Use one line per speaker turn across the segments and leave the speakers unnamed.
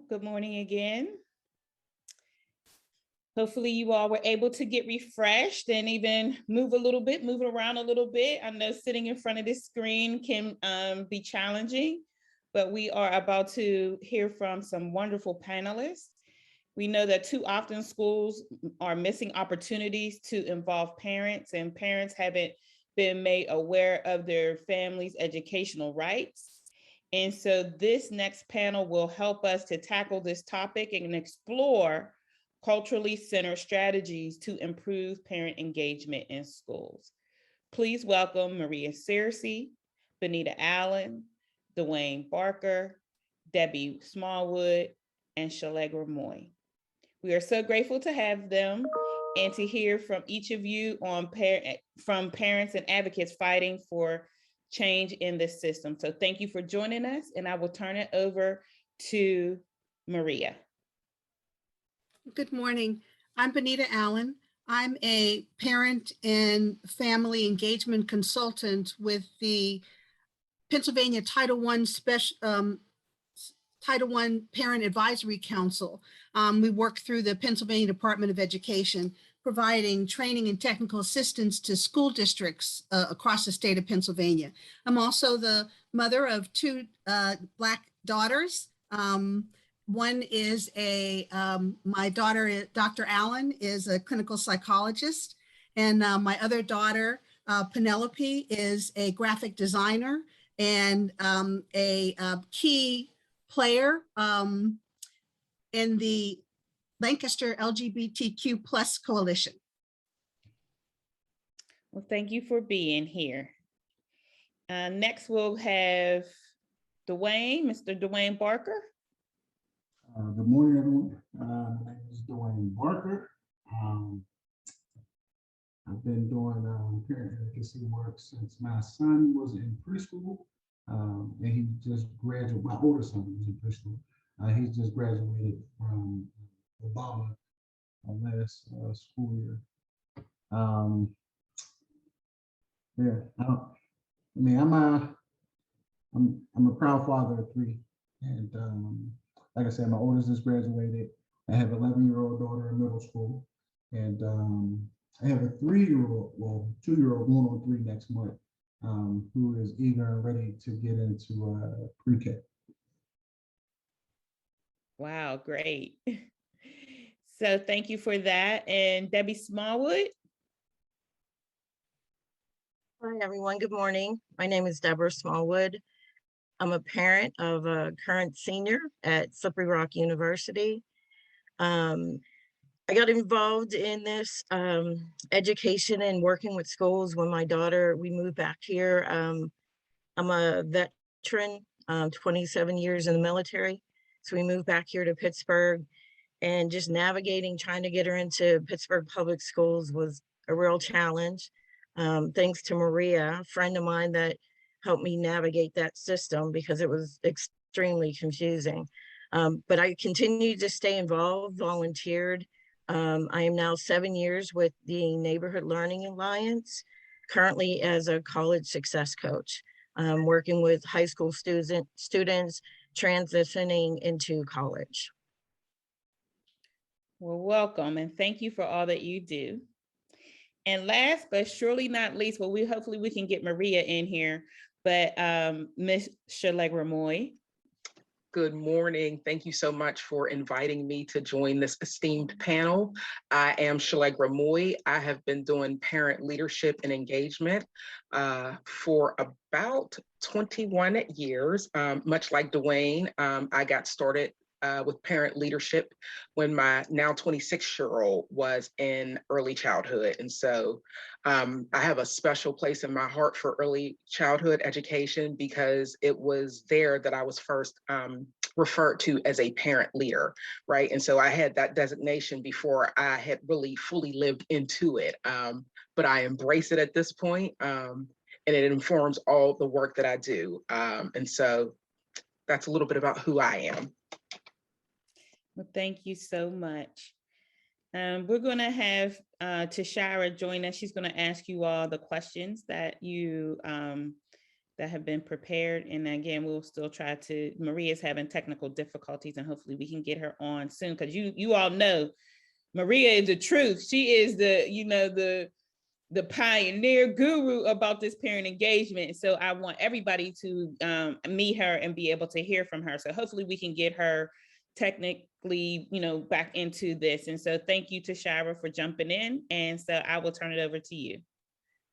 Good morning again. Hopefully you all were able to get refreshed and even move around a little bit. I know sitting in front of this screen can be challenging, but we are about to hear from some wonderful panelists. We know that too often schools are missing opportunities to involve parents, and parents haven't been made aware of their family's educational rights. And so this next panel will help us to tackle this topic and explore culturally centered strategies to improve parent engagement in schools. Please welcome Maria Searcy, Benita Allen, Dwayne Barker, Debbie Smallwood, and Shalegra Moy. We are so grateful to have them and to hear from each of you from parents and advocates fighting for change in this system. So thank you for joining us, and I will turn it over to Maria.
Good morning. I'm Benita Allen. I'm a parent and family engagement consultant with the Pennsylvania Title I Parent Advisory Council. We work through the Pennsylvania Department of Education, providing training and technical assistance to school districts across the state of Pennsylvania. I'm also the mother of two Black daughters. One is my daughter, Dr. Allen, is a clinical psychologist. And my other daughter, Penelope, is a graphic designer and a key player in the Lancaster LGBTQ+ coalition.
Well, thank you for being here. Next, we'll have Mr. Dwayne Barker.
Good morning, everyone. My name is Dwayne Barker. I've been doing parent advocacy work since my son was in preschool, and he just graduated. My older son was in preschool. He just graduated from Obama last school year. I'm a proud father of three, and like I said, my oldest just graduated. I have an 11-year-old daughter in middle school, and I have a 3-year-old, well, 2-year-old going on 3 next month, who is eager and ready to get into pre-K.
Wow, great. So thank you for that. And Debbie Smallwood.
Hi, everyone. Good morning. My name is Deborah Smallwood. I'm a parent of a current senior at Slippery Rock University. I got involved in this education and working with schools when we moved back here. I'm a veteran, 27 years in the military. So we moved back here to Pittsburgh, and just navigating, trying to get her into Pittsburgh public schools was a real challenge. Thanks to Maria, a friend of mine that helped me navigate that system because it was extremely confusing. But I continued to stay involved, volunteered. I am now 7 years with the Neighborhood Learning Alliance, currently as a college success coach, working with high school students transitioning into college.
Well, welcome, and thank you for all that you do. And last but surely not least, well, hopefully we can get Maria in here, but Ms. Shalegra Moy.
Good morning. Thank you so much for inviting me to join this esteemed panel. I am Shalegra Moy. I have been doing parent leadership and engagement for about 21 years. Much like Dwayne, I got started with parent leadership when my now 26-year-old was in early childhood. And so I have a special place in my heart for early childhood education because it was there that I was first referred to as a parent leader, right? And so I had that designation before I had really fully lived into it. But I embrace it at this point, and it informs all the work that I do. And so that's a little bit about who I am.
Well, thank you so much. We're going to have Tashara join us. She's going to ask you all the questions that that have been prepared. And again, we'll still try to, Maria's having technical difficulties, and hopefully we can get her on soon, because you all know Maria is the truth. She is the pioneer guru about this parent engagement. So I want everybody to meet her and be able to hear from her. So hopefully we can get her technically, back into this. And so thank you to Shira for jumping in. And so I will turn it over to you.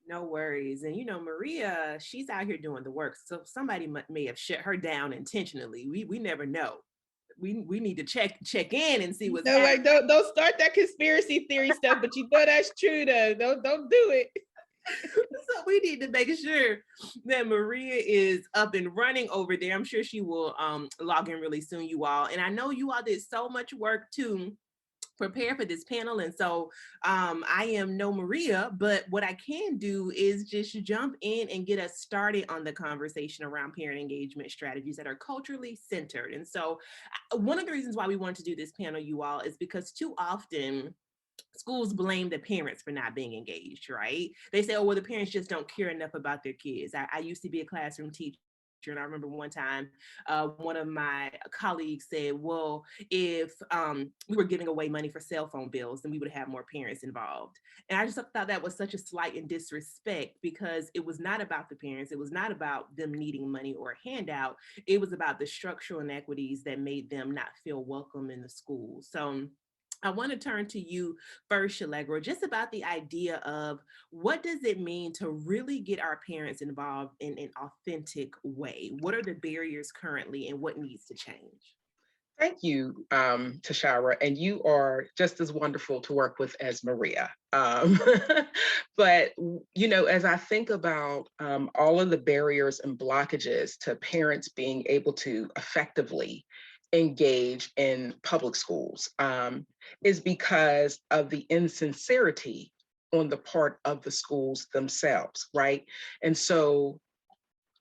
No worries. And Maria, she's out here doing the work. So somebody may have shut her down intentionally. We never know. We need to check in and see what's
happening. Like, don't start that conspiracy theory stuff, but that's true though. Don't do it.
So we need to make sure that Maria is up and running over there. I'm sure she will log in really soon, you all. And I know you all did so much work to prepare for this panel. And so I am no Maria, but what I can do is just jump in and get us started on the conversation around parent engagement strategies that are culturally centered. And so one of the reasons why we wanted to do this panel, you all, is because too often schools blame the parents for not being engaged, right? They say, oh, well, the parents just don't care enough about their kids. I used to be a classroom teacher. And I remember one time, one of my colleagues said, well, if we were giving away money for cell phone bills, then we would have more parents involved. And I just thought that was such a slight and disrespect, because it was not about the parents. It was not about them needing money or a handout. It was about the structural inequities that made them not feel welcome in the school. So I want to turn to you first, Shalegra, just about the idea of what does it mean to really get our parents involved in an authentic way? What are the barriers currently and what needs to change?
Thank you, Tashara, and you are just as wonderful to work with as Maria. But, as I think about all of the barriers and blockages to parents being able to effectively engage in public schools is because of the insincerity on the part of the schools themselves, right? And so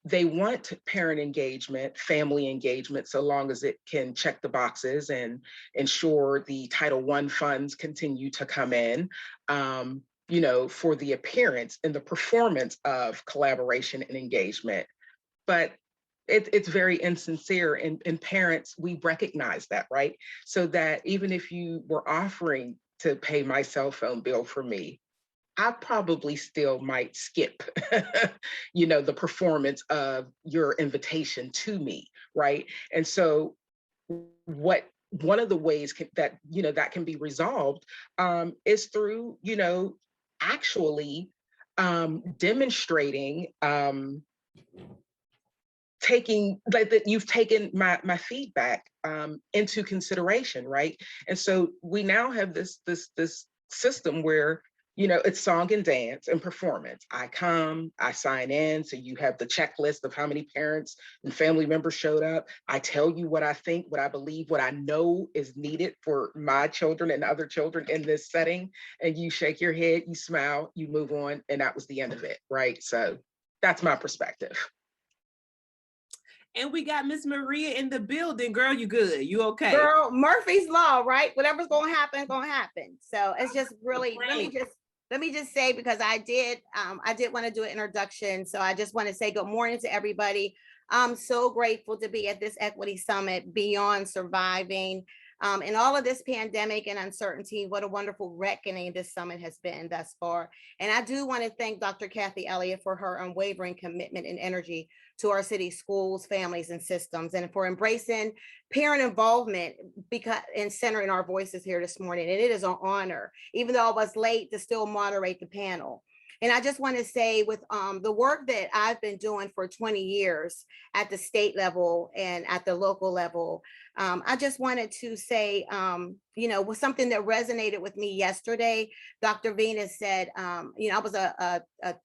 they want parent engagement, family engagement, so long as it can check the boxes and ensure the Title I funds continue to come in, for the appearance and the performance of collaboration and engagement. But it's very insincere, and parents, we recognize that, right? So that even if you were offering to pay my cell phone bill for me, I probably still might skip, the performance of your invitation to me, right? And so one of the ways that can be resolved is through, actually demonstrating that you've taken my feedback into consideration, right? And so we now have this system where it's song and dance and performance. I come, I sign in, so you have the checklist of how many parents and family members showed up. I tell you what I think, what I believe, what I know is needed for my children and other children in this setting, and you shake your head, you smile, you move on, and that was the end of it, right? So that's my perspective.
And we got Miss Maria in the building. Girl, you good? You okay?
Girl, Murphy's Law, right? Whatever's gonna happen, gonna happen. So it's just really, let me just say, because I did want to do an introduction. So I just want to say good morning to everybody. I'm so grateful to be at this Equity Summit, Beyond Surviving. In all of this pandemic and uncertainty, what a wonderful reckoning this summit has been thus far. And I do want to thank Dr. Kathy Elliott for her unwavering commitment and energy to our city schools, families, and systems, and for embracing parent involvement and centering our voices here this morning. And it is an honor, even though I was late, to still moderate the panel. And I just want to say, with the work that I've been doing for 20 years at the state level and at the local level, I just wanted to say, was something that resonated with me yesterday. Dr. Venus said, I was a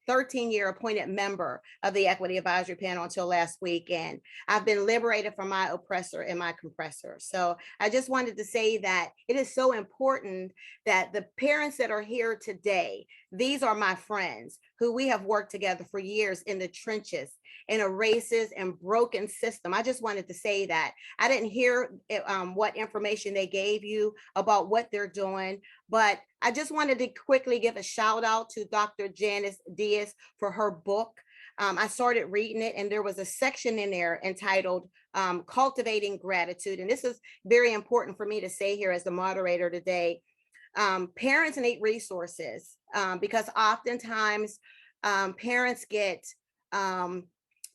13-year appointed member of the Equity Advisory Panel until last week, and I've been liberated from my oppressor and my compressor. So I just wanted to say that it is so important that the parents that are here today, these are my friends who we have worked together for years in the trenches in a racist and broken system. I just wanted to say that. I didn't hear what information they gave you about what they're doing, but I just wanted to quickly give a shout out to Dr. Janice Diaz for her book. I started reading it, and there was a section in there entitled Cultivating Gratitude. And this is very important for me to say here as the moderator today. Parents need resources because oftentimes parents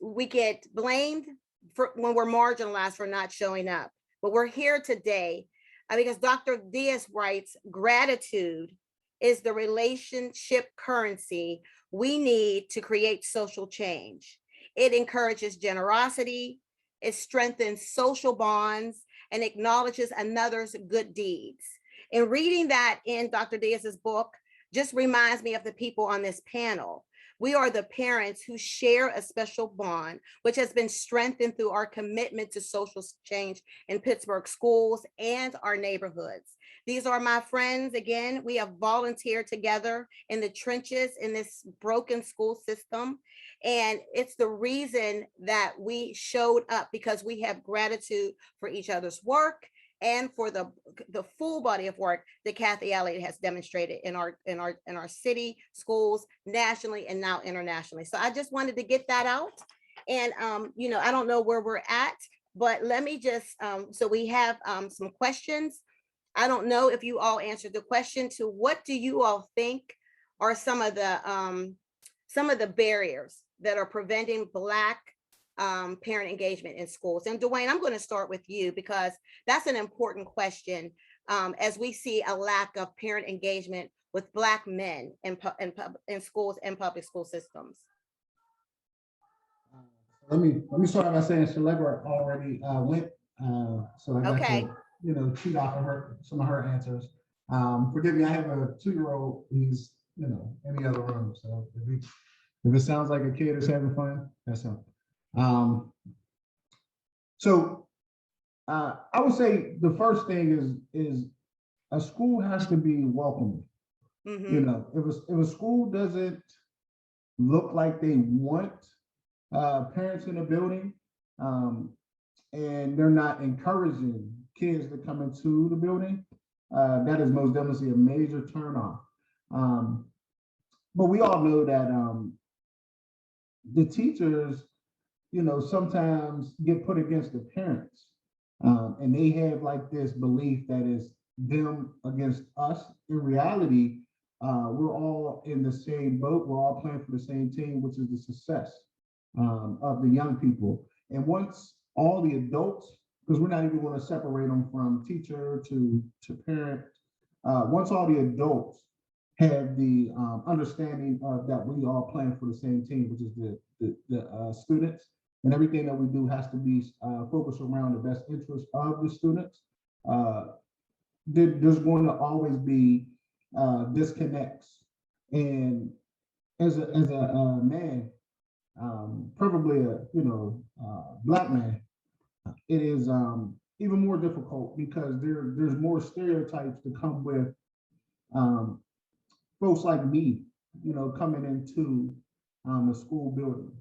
we get blamed for when we're marginalized for not showing up. But we're here today because Dr. Diaz writes, gratitude is the relationship currency we need to create social change. It encourages generosity, it strengthens social bonds, and acknowledges another's good deeds. And reading that in Dr. Diaz's book just reminds me of the people on this panel. We are the parents who share a special bond, which has been strengthened through our commitment to social change in Pittsburgh schools and our neighborhoods. These are my friends. Again, we have volunteered together in the trenches in this broken school system. And it's the reason that we showed up, because we have gratitude for each other's work and for the full body of work that Kathy Elliott has demonstrated in our city, schools, nationally, and now internationally. So I just wanted to get that out. And I don't know where we're at, but let me just, so we have some questions. I don't know if you all answered the question to what do you all think are some of the barriers that are preventing Black parent engagement in schools? And Dwayne, I'm going to start with you because that's an important question as we see a lack of parent engagement with Black men in schools and public school systems.
Let me start by saying Shalegra already went, so I got
Okay.
to, cheat off of some of her answers. Forgive me, I have a 2-year-old. He's, in the other room. So if it sounds like a kid is having fun, that's him. So I would say the first thing is a school has to be welcoming.
Mm-hmm.
If a school doesn't look like they want parents in the building, and they're not encouraging kids to come into the building, that is most definitely a major turnoff. But we all know that the teachers, sometimes get put against the parents, and they have like this belief that is them against us. In reality, we're all in the same boat. We're all playing for the same team, which is the success of the young people. And once all the adults, because we're not even going to separate them from teacher to parent, once all the adults have the understanding of that we all playing for the same team, which is the students, and everything that we do has to be focused around the best interest of the students. There's going to always be disconnects, and as a man, probably a Black man, it is even more difficult because there's more stereotypes to come with folks like me, coming into a school building.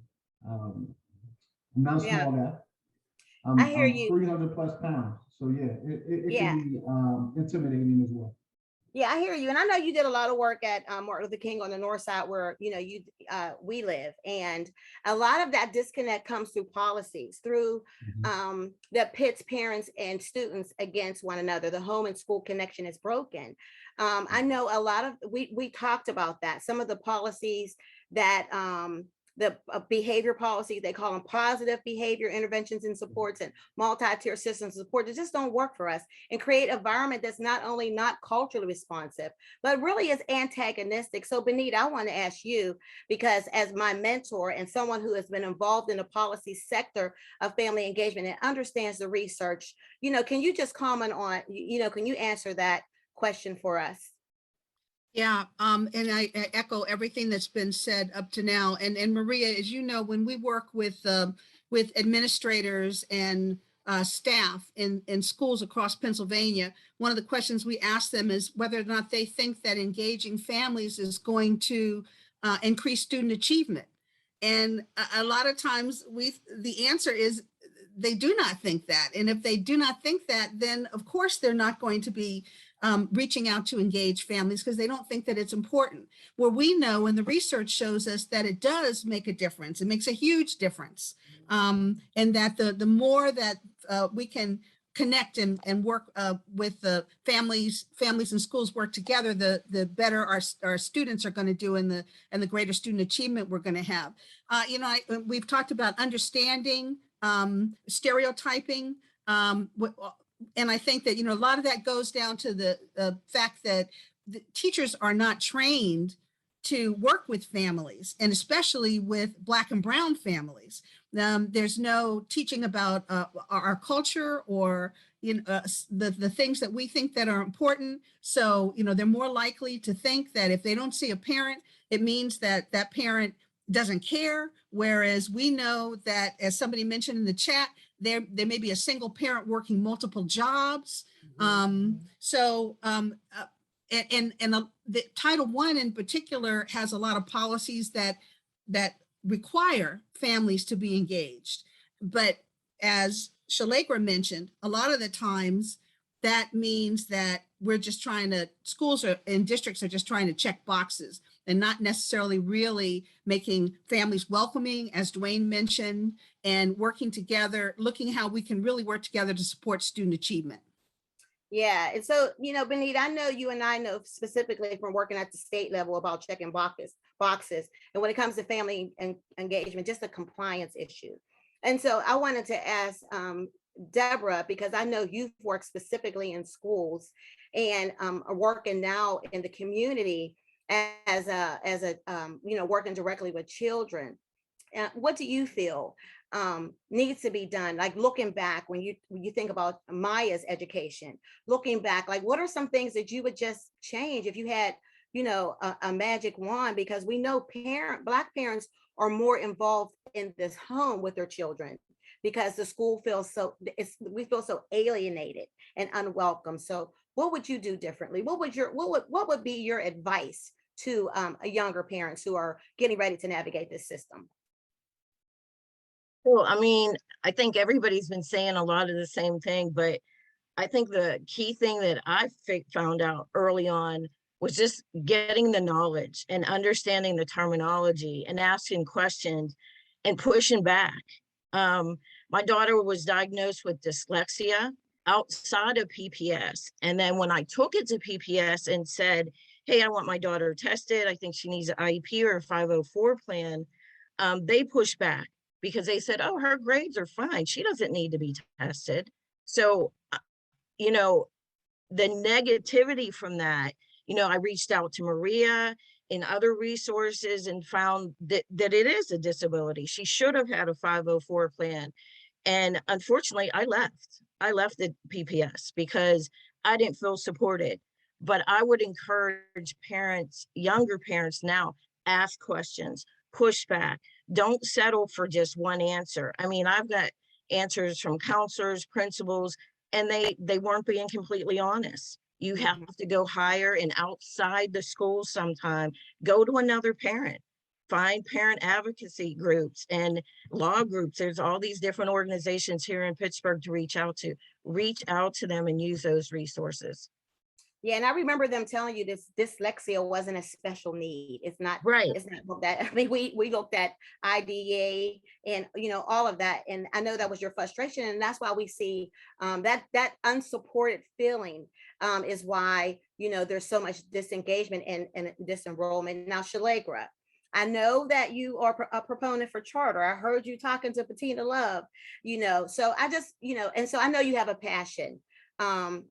I'm not a small guy.
I hear
I'm
you.
300 plus pounds. So yeah, it
Yeah.
can be intimidating as well.
Yeah, I hear you. And I know you did a lot of work at Martin Luther King on the north side where, we live. And a lot of that disconnect comes through policies, through that pits parents and students against one another. The home and school connection is broken. I know a lot of, we talked about that. Some of the policies that the behavior policies, they call them positive behavior interventions and supports and multi-tier systems of support that just don't work for us, and create an environment that's not only not culturally responsive, but really is antagonistic. So Benita, I want to ask you, because as my mentor and someone who has been involved in the policy sector of family engagement and understands the research, can you just comment on, can you answer that question for us?
Yeah, and I echo everything that's been said up to now. And Maria, as you know, when we work with administrators and staff in schools across Pennsylvania, one of the questions we ask them is whether or not they think that engaging families is going to increase student achievement. And a lot of times the answer is they do not think that. And if they do not think that, then of course they're not going to be reaching out to engage families because they don't think that it's important. Where we know, and the research shows us that it does make a difference. It makes a huge difference. And that the more that we can connect and work with the families and schools work together, the better our students are going to do, and the greater student achievement we're going to have. We've talked about understanding stereotyping. And I think that, a lot of that goes down to the fact that the teachers are not trained to work with families, and especially with Black and Brown families. There's no teaching about our culture or the things that we think that are important. So, they're more likely to think that if they don't see a parent, it means that that parent doesn't care. Whereas we know that, as somebody mentioned in the chat, there may be a single parent working multiple jobs. The Title I in particular has a lot of policies that require families to be engaged. But as Shalegra mentioned, a lot of the times that means that we're just schools and districts are just trying to check boxes and not necessarily really making families welcoming, as Dwayne mentioned, and working together, looking how we can really work together to support student achievement.
Yeah, and so, Benita, I know you and I know specifically from working at the state level about checking boxes. And when it comes to family engagement, just a compliance issue. And so I wanted to ask Deborah, because I know you've worked specifically in schools and are working now in the community as a working directly with children. What do you feel needs to be done? Like, looking back, when you think about Maya's education, looking back, like, what are some things that you would just change if you had, a magic wand? Because we know Black parents are more involved in this home with their children, because the school we feel so alienated and unwelcome. So what would you do differently? What would be your advice to younger parents who are getting ready to navigate this system?
Well, I think everybody's been saying a lot of the same thing, but I think the key thing that I found out early on was just getting the knowledge and understanding the terminology and asking questions and pushing back. My daughter was diagnosed with dyslexia outside of PPS. And then when I took it to PPS and said, hey, I want my daughter tested, I think she needs an IEP or a 504 plan, they pushed back because they said, oh, her grades are fine. She doesn't need to be tested. So, the negativity from that, I reached out to Maria and other resources and found that it is a disability. She should have had a 504 plan. And unfortunately, I left the PPS because I didn't feel supported. But I would encourage parents, younger parents now, ask questions, push back. Don't settle for just one answer. I've got answers from counselors, principals, and they weren't being completely honest. You have to go higher and outside the school sometime. Go to another parent. Find parent advocacy groups and law groups. There's all these different organizations here in Pittsburgh to reach out to. Reach out to them and use those resources.
Yeah, and I remember them telling you this dyslexia wasn't a special need. It's not
right.
It's not looked at. We looked at IDEA and all of that, and I know that was your frustration, and that's why we see that unsupported feeling is why there's so much disengagement and disenrollment. Now, Shalegra, I know that you are a proponent for charter. I heard you talking to Patina Love, so I just, and so I know you have a passion.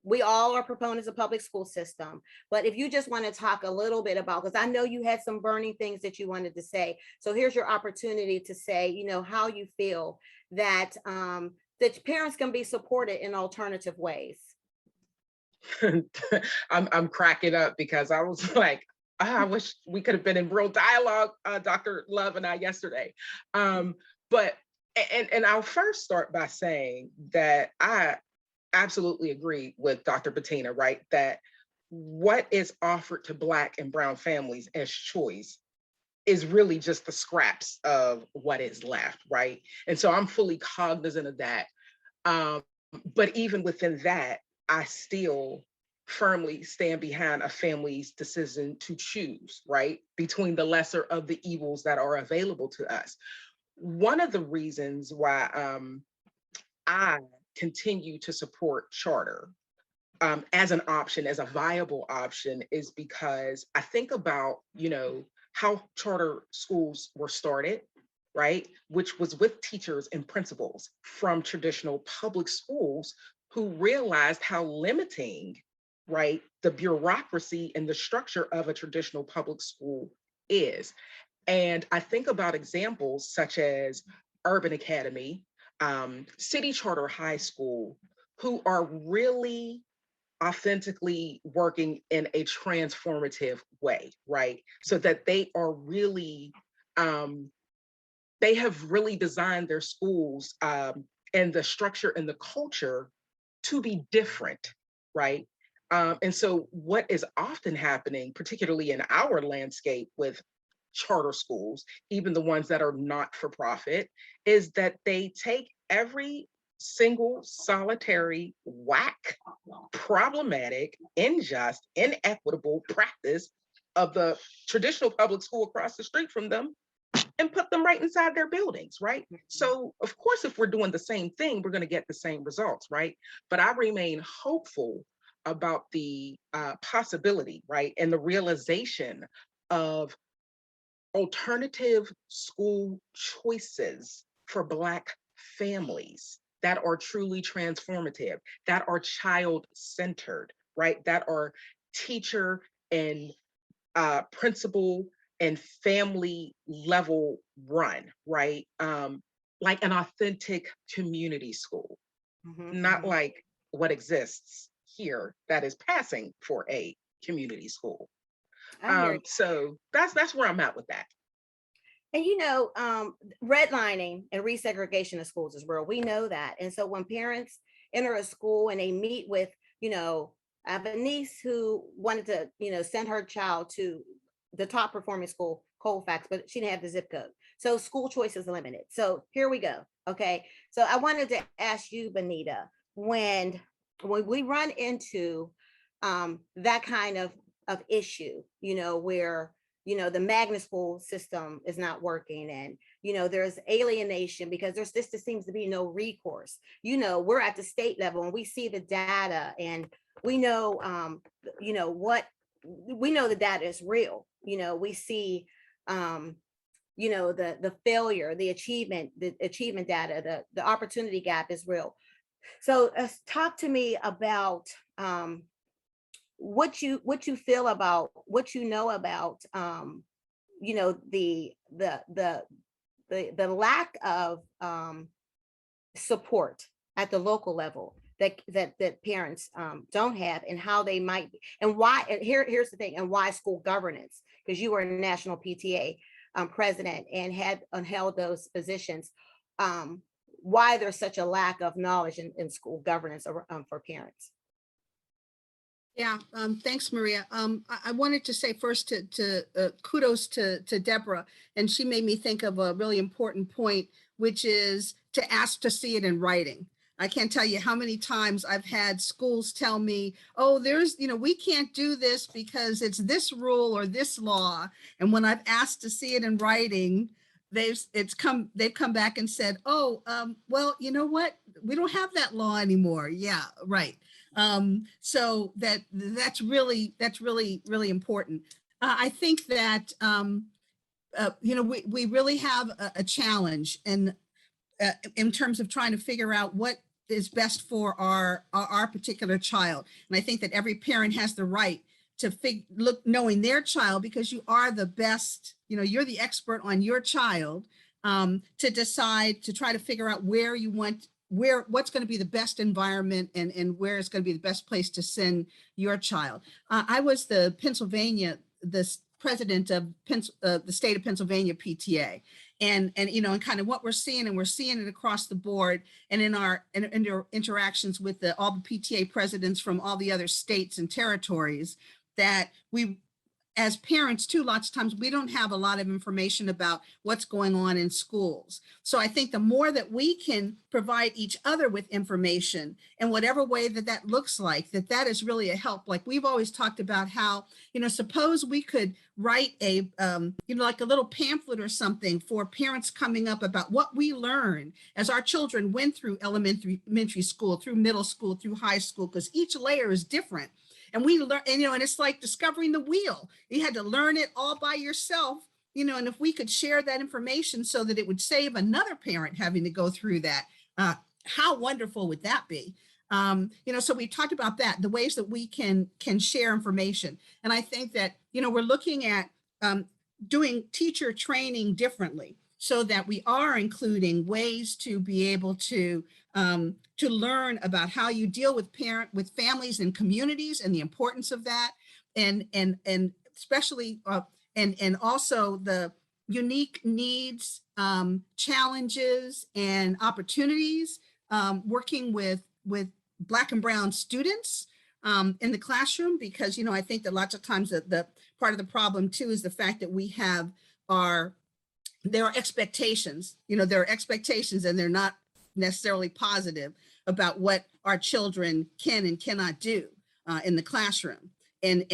We all are proponents of public school system, but if you just want to talk a little bit about, because I know you had some burning things that you wanted to say. So here's your opportunity to say, how you feel that that parents can be supported in alternative ways.
I'm cracking up because I was like, I wish we could have been in real dialogue, Dr. Love and I yesterday. But I'll first start by saying that I absolutely agree with Dr. Patina, right? That what is offered to Black and Brown families as choice is really just the scraps of what is left, right? And so I'm fully cognizant of that. But even within that, I still firmly stand behind a family's decision to choose, right, between the lesser of the evils that are available to us. One of the reasons why I continue to support charter as an option, as a viable option, is because I think about, how charter schools were started, right? Which was with teachers and principals from traditional public schools who realized how limiting, right, the bureaucracy and the structure of a traditional public school is. And I think about examples such as Urban Academy, City Charter High School, who are really authentically working in a transformative way, right? So that they are really, they have really designed their schools and the structure and the culture to be different, right? And so what is often happening, particularly in our landscape with charter schools, even the ones that are not for profit, is that they take every single solitary whack, problematic, unjust, inequitable practice of the traditional public school across the street from them and put them right inside their buildings, right? So of course, if we're doing the same thing, we're going to get the same results, right? But I remain hopeful about the possibility, right? And the realization of alternative school choices for Black families that are truly transformative, that are child-centered, right? That are teacher and principal and family level run, right? Like an authentic community school, not like what exists here that is passing for a community school.
I hear you.
So that's where I'm at with that.
And redlining and resegregation of schools is real. We know that. And so when parents enter a school and they meet with, I have a niece who wanted to, send her child to the top performing school, Colfax, but she didn't have the zip code. So school choice is limited. So here we go. Okay. So I wanted to ask you, Benita, when we run into that kind of issue, where the magnet school system is not working, and there's alienation because there's this seems to be no recourse. We're at the state level and we see the data, and we know we know the data is real. We see the failure, the achievement data, the opportunity gap is real. So talk to me about what you feel about what about the lack of support at the local level that parents don't have, and how they might be, and why. And here's the thing, and why school governance, because you were a national PTA president and had held those positions. Why there's such a lack of knowledge in school governance for parents.
Yeah, thanks, Maria. I wanted to say first to kudos to Deborah, and she made me think of a really important point, which is to ask to see it in writing. I can't tell you how many times I've had schools tell me, oh, we can't do this because it's this rule or this law. And when I've asked to see it in writing, they've come back and said, oh, well, you know what? We don't have that law anymore. Yeah, right. So that's really important. I think that, we really have a challenge in terms of trying to figure out what is best for our particular child. And I think that every parent has the right to knowing their child, because you are the best, you're the expert on your child, to decide, to try to figure out where you want, what's going to be the best environment, and where it's going to be the best place to send your child. I was the president of the state of Pennsylvania PTA, and kind of what we're seeing it across the board, and in our interactions with all the PTA presidents from all the other states and territories, that we as parents too, lots of times we don't have a lot of information about what's going on in schools. So I think the more that we can provide each other with information in whatever way that that looks like, that is really a help. Like we've always talked about how, suppose we could write a, like a little pamphlet or something for parents coming up about what we learned as our children went through elementary school, through middle school, through high school, because each layer is different. And we learn, and it's like discovering the wheel. You had to learn it all by yourself, and if we could share that information so that it would save another parent having to go through that, how wonderful would that be? So we talked about that, the ways that we can share information. And I think that, we're looking at doing teacher training differently so that we are including ways to be able to learn about how you deal with families and communities and the importance of that. And especially, and also the unique needs, challenges and opportunities, working with Black and Brown students in the classroom, because, I think that lots of times the part of the problem too is the fact that we have there are expectations, there are expectations and they're not necessarily positive about what our children can and cannot do in the classroom. And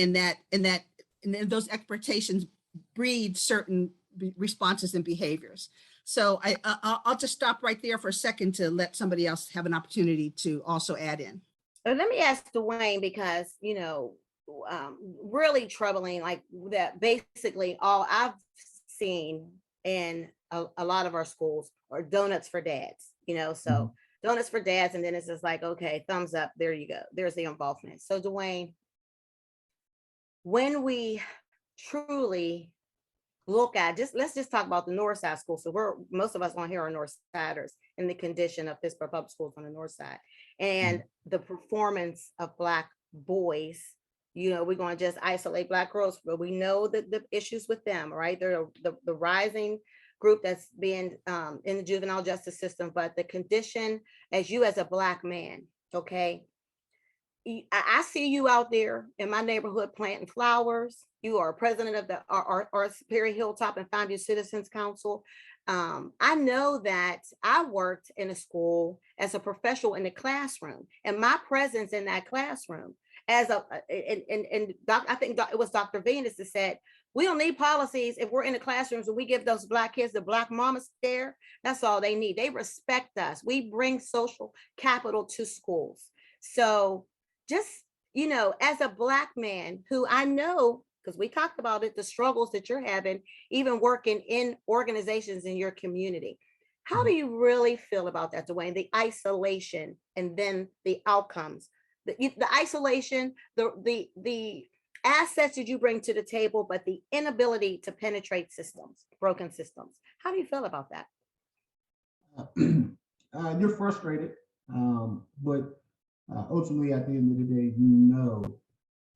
those expectations breed certain responses and behaviors. So I'll just stop right there for a second to let somebody else have an opportunity to also add in.
Let me ask Dwayne, because, really troubling, like that basically all I've seen in a lot of our schools are donuts for dads, so donuts for dads. And then it's just like, okay, thumbs up, there you go. There's the involvement. So Dwayne, when we truly look at let's just talk about the North Side School. So most of us on here are North Siders in the condition of Pittsburgh Public Schools on the North Side, and the performance of Black boys. We're going to just isolate Black girls, but we know that the issues with them, right? They're the rising group that's being in the juvenile justice system, but the condition as a Black man, okay? I see you out there in my neighborhood planting flowers. You are president of our Perry Hilltop and Fountain Citizens Council. I know that I worked in a school as a professional in the classroom, and my presence in that classroom I think it was Dr. Venus that said, we don't need policies if we're in the classrooms and we give those Black kids the Black mama stare. That's all they need. They respect us. We bring social capital to schools. So just, as a Black man who I know, because we talked about it, the struggles that you're having, even working in organizations in your community. How do you really feel about that, Dwayne? The isolation and then the outcomes, the isolation, the assets that you bring to the table, but the inability to penetrate systems, broken systems. How do you feel about that?
You're frustrated, but ultimately at the end of the day, you know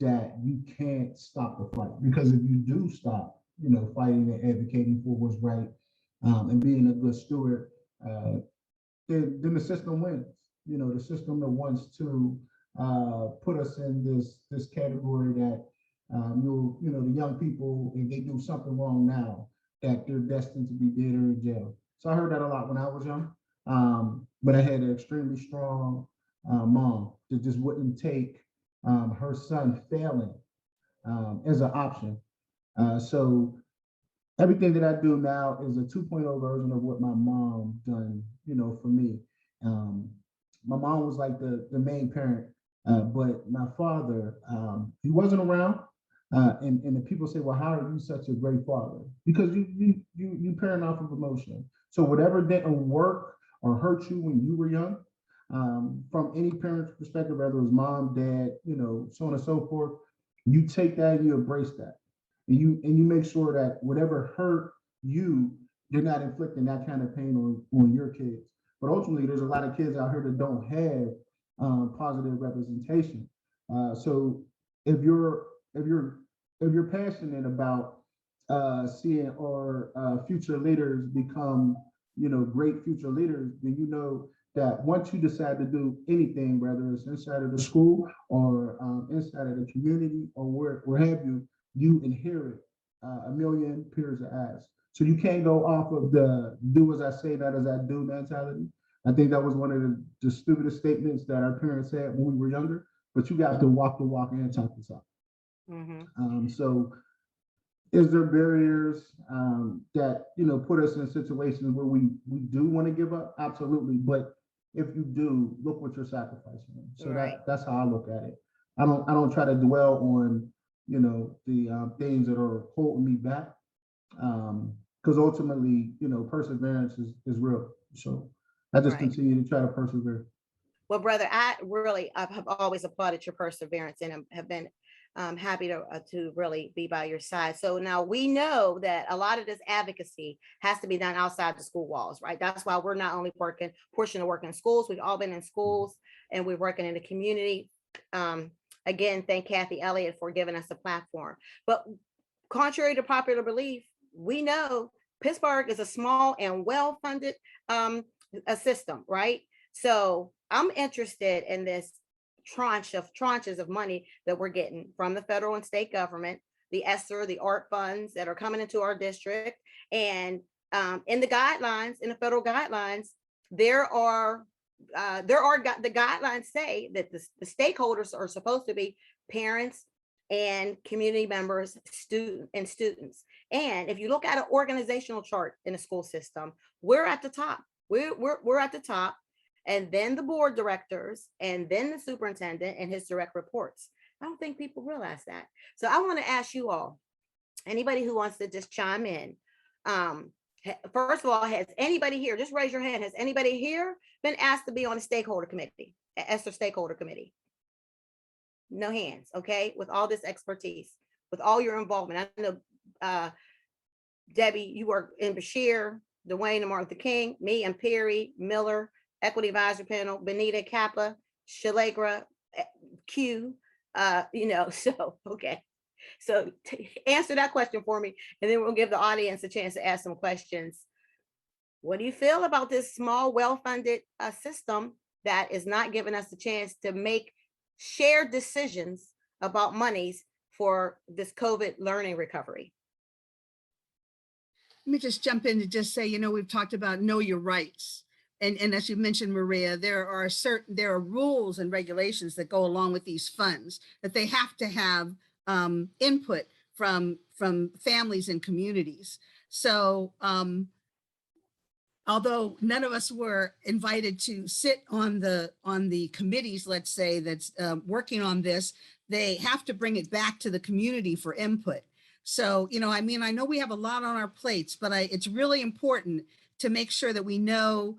that you can't stop the fight, because if you do stop, fighting and advocating for what's right, and being a good steward, then the system wins. The system that wants to put us in this category that the young people, if they do something wrong now, that they're destined to be dead or in jail. So I heard that a lot when I was young, but I had an extremely strong mom that just wouldn't take her son failing as an option. So everything that I do now is a 2.0 version of what my mom done, for me. My mom was like the main parent, but my father, he wasn't around. And the people say, well, how are you such a great father? Because you parent off of emotion. So whatever didn't work or hurt you when you were young, from any parent's perspective, whether it was mom, dad, so on and so forth, you take that and you embrace that. And you make sure that whatever hurt you're not inflicting that kind of pain on your kids. But ultimately, there's a lot of kids out here that don't have positive representation. So if you're passionate about seeing our future leaders become, great future leaders, then that once you decide to do anything, whether it's inside of the school or inside of the community or where have you, you inherit a million pairs of ass. So you can't go off of the do as I say, not as I do mentality. I think that was one of the stupidest statements that our parents had when we were younger, but you got to walk the walk and talk the talk. So is there barriers that put us in situations where we do want to give up? Absolutely. But if you do, look what you're sacrificing. So
Right.
that's how I look at it. I don't try to dwell on the things that are holding me back, because ultimately perseverance is real. So I just
Right.
continue to try to persevere.
Well, brother, I have always applauded your perseverance and have been happy to really be by your side. So now we know that a lot of this advocacy has to be done outside the school walls, right? That's why we're not only portion of working in schools, we've all been in schools and we're working in the community. Again, thank Kathy Elliott for giving us a platform. But contrary to popular belief, we know Pittsburgh is a small and well-funded a system, right? So I'm interested in this tranches of money that we're getting from the federal and state government, the ESSER, the ART funds that are coming into our district. And in the guidelines, in the federal guidelines, there are the guidelines say that the stakeholders are supposed to be parents and community members, students. And if you look at an organizational chart in the school system, we're at the top. We're at the top, and then the board directors, and then the superintendent and his direct reports. I don't think people realize that. So I want to ask you all, anybody who wants to just chime in. First of all, has anybody here, just raise your hand, has anybody here been asked to be on a stakeholder committee, ESSER stakeholder committee? No hands, okay? With all this expertise, with all your involvement. I know, Debbie, you work in Bashir, Dwayne and Martha King, me and Perry, Miller, Equity Advisory Panel, Benita Kappa, Shalegra, Q, so, okay. So answer that question for me, and then we'll give the audience a chance to ask some questions. What do you feel about this small, well-funded system that is not giving us a chance to make shared decisions about monies for this COVID learning recovery?
Let me just jump in to just say, we've talked about know your rights. And as you mentioned, Maria, there are rules and regulations that go along with these funds, that they have to have input from families and communities. So although none of us were invited to sit on the committees, let's say, that's working on this, they have to bring it back to the community for input. So, I know we have a lot on our plates, but it's really important to make sure that we know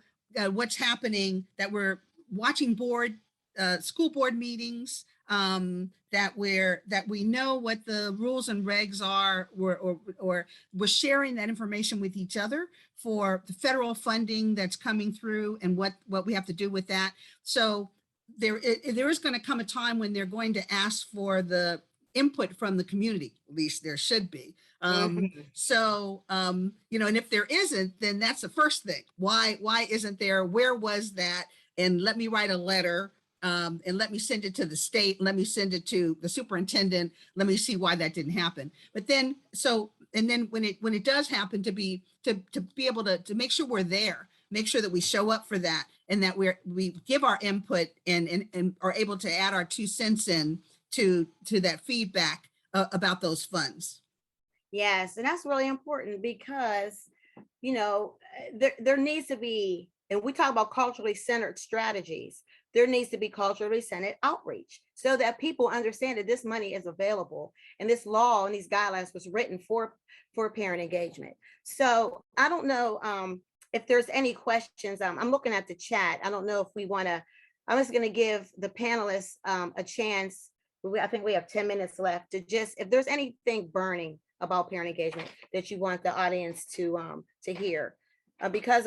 what's happening, that we're watching school board meetings, that we know what the rules and regs are, or we're sharing that information with each other for the federal funding that's coming through and what we have to do with that. So there is going to come a time when they're going to ask for the input from the community, at least there should be. So, and if there isn't, then that's the first thing. Why isn't there? Where was that? And let me write a letter, and let me send it to the state. Let me send it to the superintendent. Let me see why that didn't happen. But then, and then when it does happen, to be able to make sure we're there, make sure that we show up for that, and that we give our input and are able to add our 2 cents in to that feedback about those funds.
Yes, and that's really important because, there needs to be, and we talk about culturally centered strategies, there needs to be culturally centered outreach so that people understand that this money is available, and this law and these guidelines was written for parent engagement. So I don't know if there's any questions. I'm looking at the chat. I don't know if we want to, I'm just going to give the panelists a chance. I think we have 10 minutes left to just, if there's anything burning about parent engagement that you want the audience to hear, because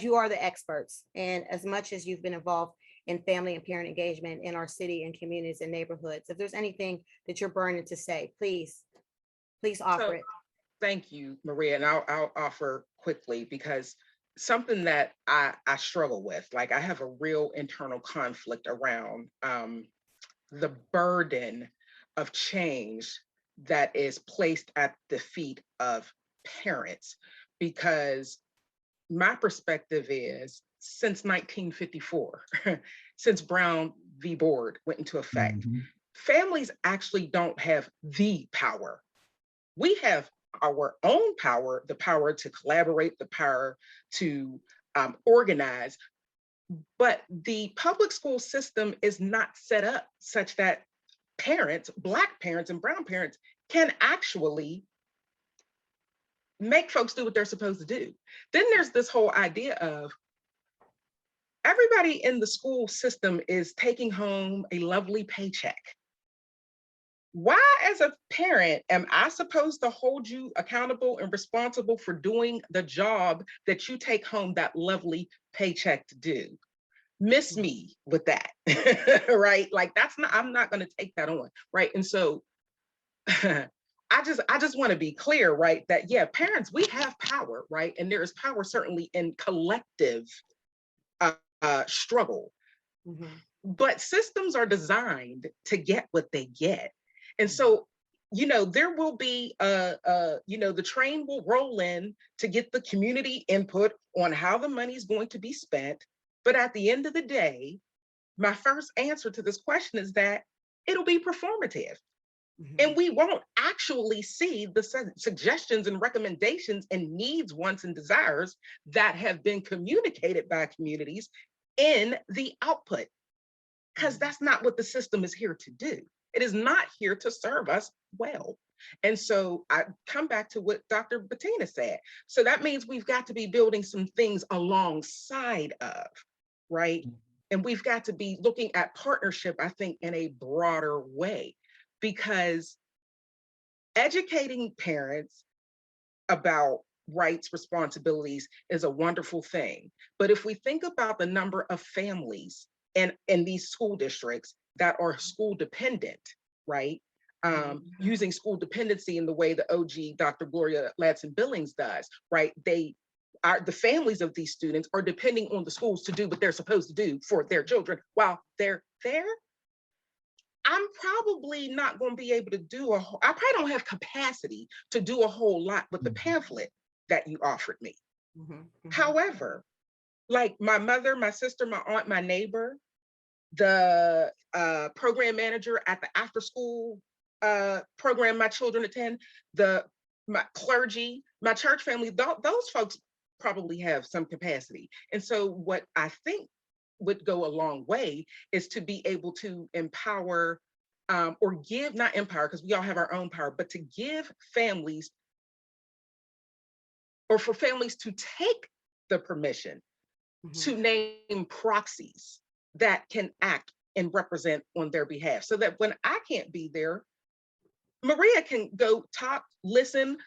you are the experts, and as much as you've been involved in family and parent engagement in our city and communities and neighborhoods, if there's anything that you're burning to say, please offer it.
Thank you, Maria, and I'll offer quickly, because something that I struggle with, like I have a real internal conflict around the burden of change that is placed at the feet of parents, because my perspective is since 1954, since Brown v. Board went into effect,
Mhm.
families actually don't have the power. We have our own power, the power to collaborate, the power to organize, but the public school system is not set up such that parents, Black parents and brown parents, can actually make folks do what they're supposed to do. Then there's this whole idea of everybody in the school system is taking home a lovely paycheck. Why, as a parent, am I supposed to hold you accountable and responsible for doing the job that you take home that lovely paycheck to do? Miss me with that, right? Like that's not, I'm not going to take that on, right? And so I just want to be clear, right? That yeah, parents, we have power, right? And there is power certainly in collective struggle, but systems are designed to get what they get. And so, you know, there will be, you know, the train will roll in to get the community input on how the money is going to be spent. But at the end of the day, my first answer to this question is that it'll be performative. And we won't actually see the suggestions and recommendations and needs, wants, and desires that have been communicated by communities in the output, because that's not what the system is here to do. It is not here to serve us well. And so I come back to what Dr. Bettina said. So that means we've got to be building some things alongside of, right? And we've got to be looking at partnership, I think, in a broader way, because educating parents about rights, responsibilities is a wonderful thing. But if we think about the number of families in these school districts that are school dependent, right? Using school dependency in the way the OG Dr. Gloria Ladson Billings does, right? The families of these students are depending on the schools to do what they're supposed to do for their children while they're there. I'm probably not going to be able to do I probably don't have capacity to do a whole lot with the pamphlet that you offered me. However, like my mother, my sister, my aunt, my neighbor, the program manager at the after school program my children attend, my clergy, my church family, those folks probably have some capacity. And so what I think would go a long way is to be able to empower or give, not empower, because we all have our own power, but to give families, or for families to take the permission to name proxies that can act and represent on their behalf, so that when I can't be there, Maria can go talk, listen,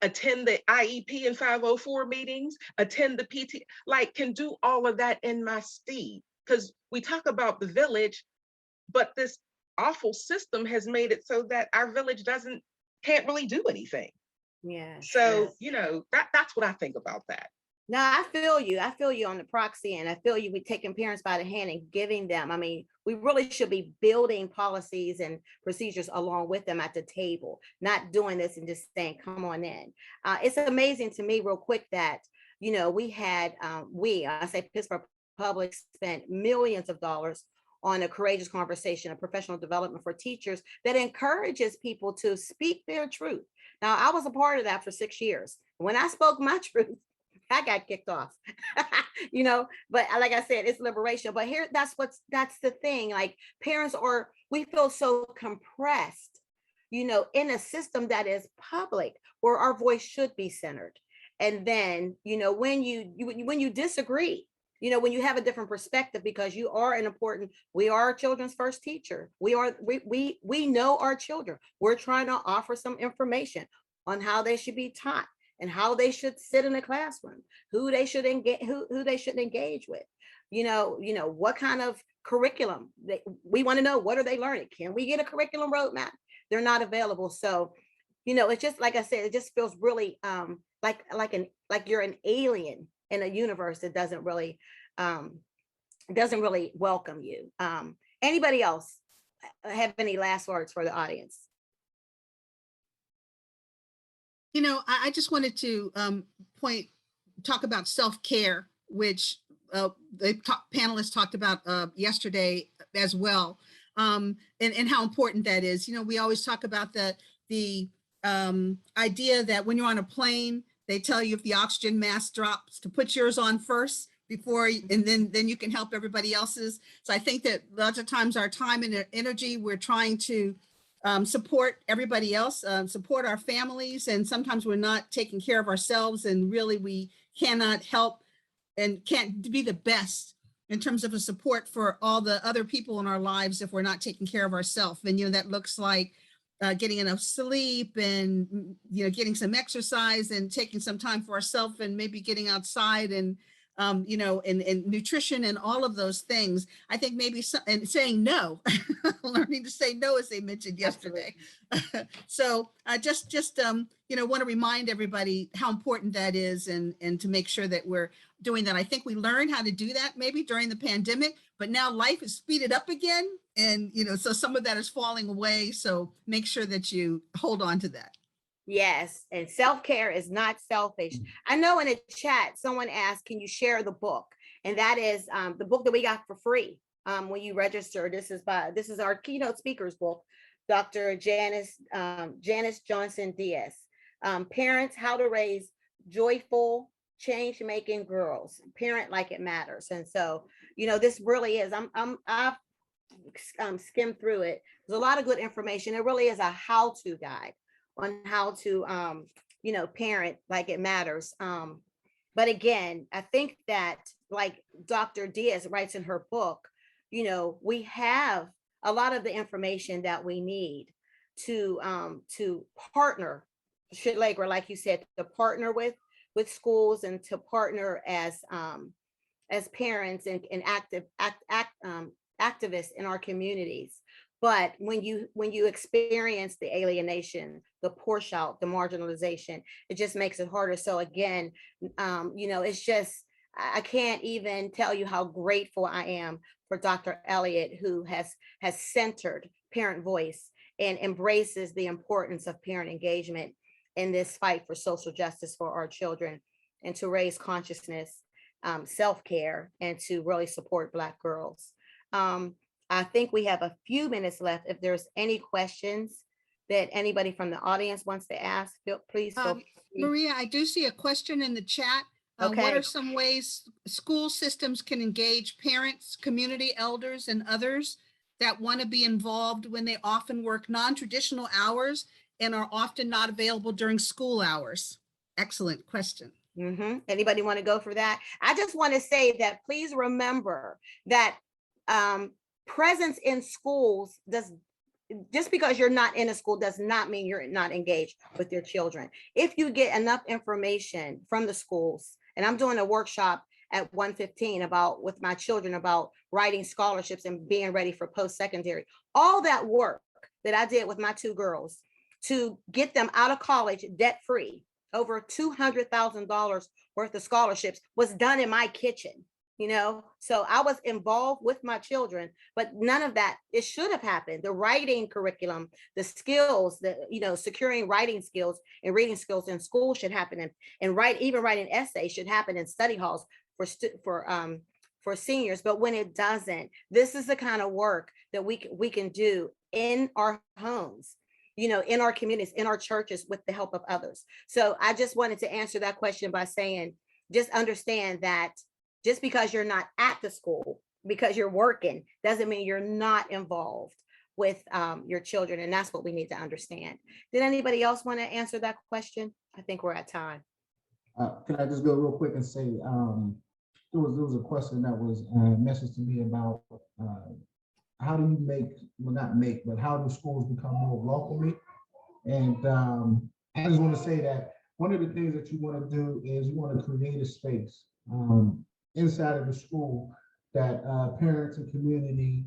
attend the IEP and 504 meetings, attend the PT, like can do all of that in my stead. Because we talk about the village, but this awful system has made it so that our village can't really do anything.
Yeah.
So, you know, that's what I think about that.
No, I feel you. I feel you on the proxy, and I feel you with taking parents by the hand and giving them. I mean, we really should be building policies and procedures along with them at the table, not doing this and just saying, come on in. It's amazing to me real quick that, you know, we had, I say Pittsburgh Public spent millions of dollars on a courageous conversation, a professional development for teachers that encourages people to speak their truth. Now, I was a part of that for 6 years. When I spoke my truth, I got kicked off, you know, but like I said, it's liberation. But here, that's the thing. Like parents we feel so compressed, you know, in a system that is public where our voice should be centered. And then, you know, when you disagree, you know, when you have a different perspective, because you are we are our children's first teacher. We know our children. We're trying to offer some information on how they should be taught and how they should sit in a classroom, who they should engage, who they should engage with, you know, what kind of curriculum we want to know. What are they learning? Can we get a curriculum roadmap? They're not available. So, you know, it's just like I said, it just feels really like you're an alien in a universe that doesn't really welcome you. Anybody else have any last words for the audience?
You know, I just wanted to talk about self-care, which panelists talked about yesterday as well, and how important that is. You know, we always talk about the idea that when you're on a plane, they tell you if the oxygen mask drops to put yours on first before, and then you can help everybody else's. So I think that lots of times our time and energy, we're trying to support everybody else, support our families, and sometimes we're not taking care of ourselves, and really we cannot help and can't be the best in terms of a support for all the other people in our lives if we're not taking care of ourselves. And, you know, that looks like getting enough sleep and, you know, getting some exercise and taking some time for ourselves and maybe getting outside and, you know, and nutrition and all of those things. I think maybe and saying no, learning to say no, as they mentioned yesterday. So I just you know, want to remind everybody how important that is, and to make sure that we're doing that. I think we learned how to do that maybe during the pandemic, but now life is speeded up again. And, you know, so some of that is falling away. So make sure that you hold on to that.
Yes, and self-care is not selfish. I know in the chat, someone asked, can you share the book? And that is the book that we got for free when you register. This is our keynote speaker's book, Dr. Janice Johnson Diaz. Parents, How to Raise Joyful, Change-Making Girls. Parent Like It Matters. And so, you know, this really is, I've skimmed through it. There's a lot of good information. It really is a how-to guide on how to, you know, parent like it matters. But again, I think that, like Dr. Diaz writes in her book, you know, we have a lot of the information that we need to partner, Shalegra, like you said, to partner with schools and to partner as parents and activists in our communities. But when you experience the alienation, the push out, the marginalization, it just makes it harder. So again, you know, it's just, I can't even tell you how grateful I am for Dr. Elliott, who has centered parent voice and embraces the importance of parent engagement in this fight for social justice for our children, and to raise consciousness, self-care, and to really support Black girls. I think we have a few minutes left. If there's any questions that anybody from the audience wants to ask, please feel free.
Maria, I do see a question in the chat.
Okay.
What are some ways school systems can engage parents, community elders, and others that want to be involved when they often work non-traditional hours and are often not available during school hours? Excellent question.
Anybody want to go for that? I just want to say that please remember that presence in schools just because you're not in a school does not mean you're not engaged with your children. If you get enough information from the schools, and I'm doing a workshop at 1:15 with my children about writing scholarships and being ready for post-secondary, all that work that I did with my two girls to get them out of college debt-free, over $200,000 worth of scholarships, was done in my kitchen. You know, so I was involved with my children, but none of that, it should have happened. The writing curriculum, the skills, you know, securing writing skills and reading skills in school should happen. And even writing essays should happen in study halls for seniors. But when it doesn't, this is the kind of work that we can do in our homes, you know, in our communities, in our churches, with the help of others. So I just wanted to answer that question by saying, just understand that just because you're not at the school, because you're working, doesn't mean you're not involved with your children. And that's what we need to understand. Did anybody else want to answer that question? I think we're at time.
Can I just go real quick and say, there was a question that was messaged to me about how do you how do schools become more welcoming? And I just want to say that one of the things that you want to do is you want to create a space inside of the school that parents and community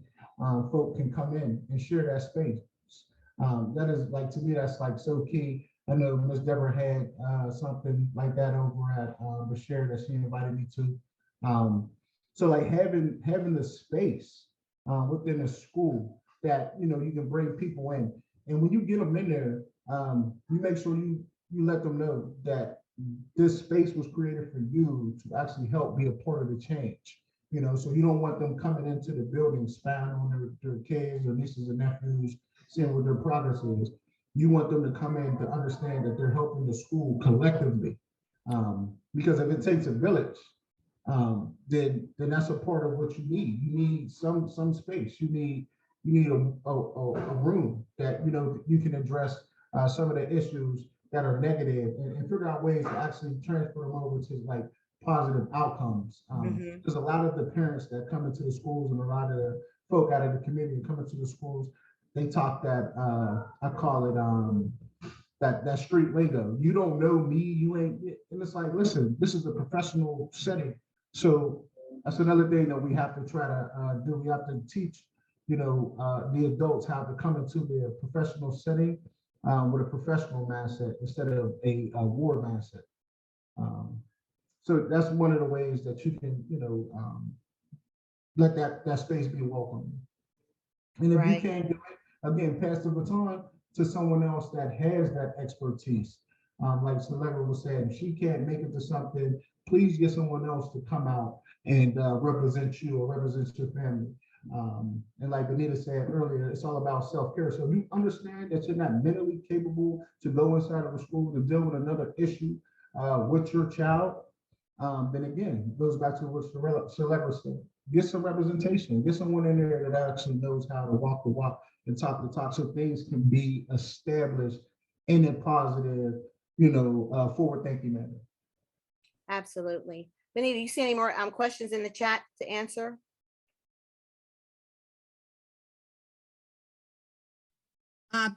folk can come in and share that space. That is, like, to me, that's like so key. I know Ms. Deborah had something like that over at Bashir that she invited me to. So like having the space within a school that, you know, you can bring people in, and when you get them in there, you make sure you you let them know that this space was created for you to actually help be a part of the change. So you don't want them coming into the building, spying on their kids or nieces and nephews, seeing what their progress is. You want them to come in to understand that they're helping the school collectively. Because if it takes a village, then that's a part of what you need. You need some space. You need a room that you can address some of the issues that are negative and figure out ways to actually transfer them over to like positive outcomes. Because a lot of the parents that come into the schools and a lot of the folk out of the community come into the schools, they talk that I call it that street lingo. You don't know me, you ain't, and it's like, listen, this is a professional setting. So that's another thing that we have to try to do. We have to teach, the adults how to come into their professional setting with a professional mindset instead of a war mindset. So that's one of the ways that you can, let that space be welcome. And if you can't do it, again, pass the baton to someone else that has that expertise. Like Selena was saying, if she can't make it to something, please get someone else to come out and represent you or represent your family. And like Benita said earlier, it's all about self-care. So if you understand that you're not mentally capable to go inside of a school to deal with another issue with your child, then again, it goes back to what Selena said. Get some representation, get someone in there that actually knows how to walk the walk and talk the talk so things can be established in a positive, forward-thinking manner.
Absolutely. Benita, you see any more questions in the chat to answer?